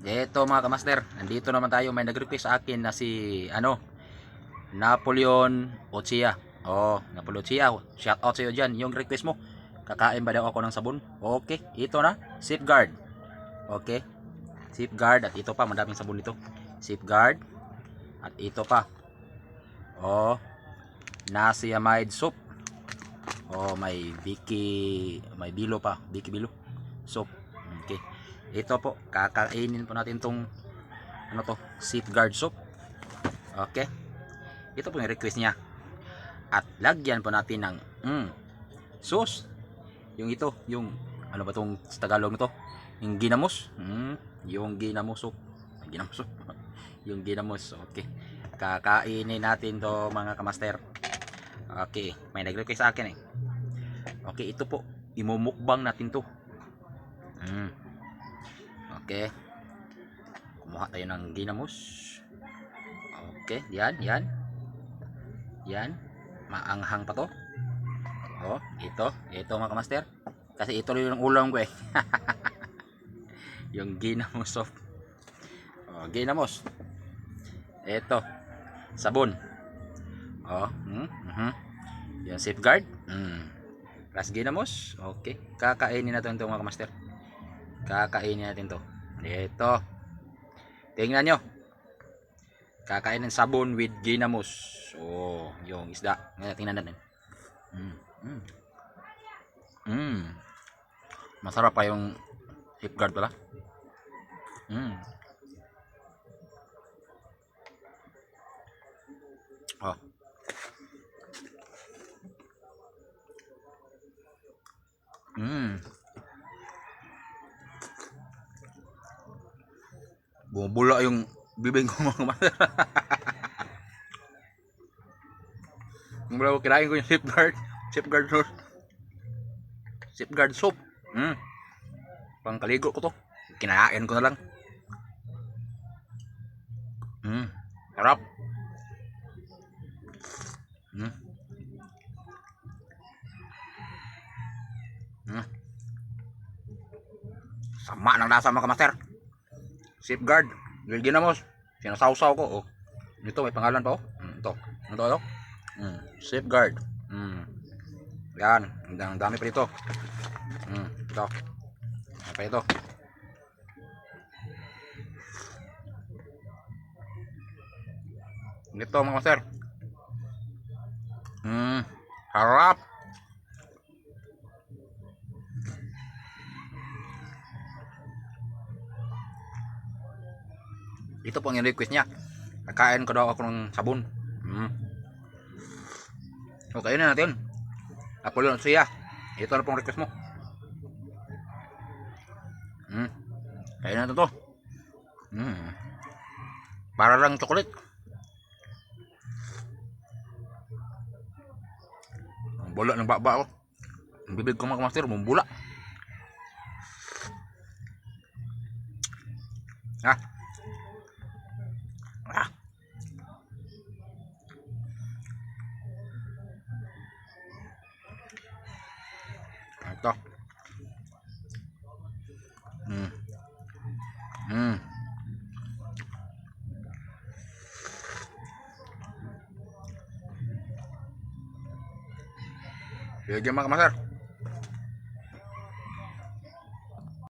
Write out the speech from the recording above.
Eto mga kamaster, nandito naman tayo. May nag-request sa akin na si Napoleon Ochia. Oh, Napoleon Ochia, shout out sa iyo dyan. Yung request mo, kakain ba daw ako ng sabon? Okay, ito na, Safeguard. Okay, Safeguard. At ito pa, madaming sabon dito. Safeguard. At ito pa, oh, Niacinamide soap. Oh, may bilo pa, Biki Bilo soap. Okay, ito po, kakainin po natin tong Safeguard soap. Okay, ito po yung request niya. At lagyan po natin ng sauce. Yung ito, yung ano ba tong sa Tagalog nito? Yung ginamos. Yung ginamos soup. Ginamos soup. Yung ginamos. Okay, kakainin natin to mga kamaster. Okay, may nag-request sa akin eh. Okay, ito po, imumukbang natin to. Okay, kumuha tayo ng ginamos. Okay, yan maanghang pa to. Oh, ito mga kamaster, kasi ito yung ulam ko eh. Yung ginamos soup. Oh, ginamos. Ito, sabon. Oh, yung Safeguard. Plus ginamos. Okay, kakainin natin ito mga kamaster. Kakainin natin to. Ito, tingnan nyo, kakainin sabon with ginamos. Oh, yung isda. Tingnan natin. Masarap pa yung Safeguard pala. Oh. Bumubula yung bibig ko mga kamaster. Mula ko kinain ko yung Safeguard soap. Pangkaligo ko to. Kinain ko na lang. Sarap. Sama ng lasa mga kamaster. Safeguard. Ginamos. Sinasawsaw ko. Oh. Ito may pangalan pa oh. Ito. Safeguard. Yan, ang dami pa dito. Ito. Ano pa ito? Ito mga master. Harap. Ito po ang request niya. Kakain ko daw ako ng sabon. Okay na natin. Napoleon Ochia. Ito na pong request mo. Kain natin to. Para lang chocolate. Ang bula ng baba ko. Ang bibig ko mga master, bumula. Ito. Sige mga kamaster.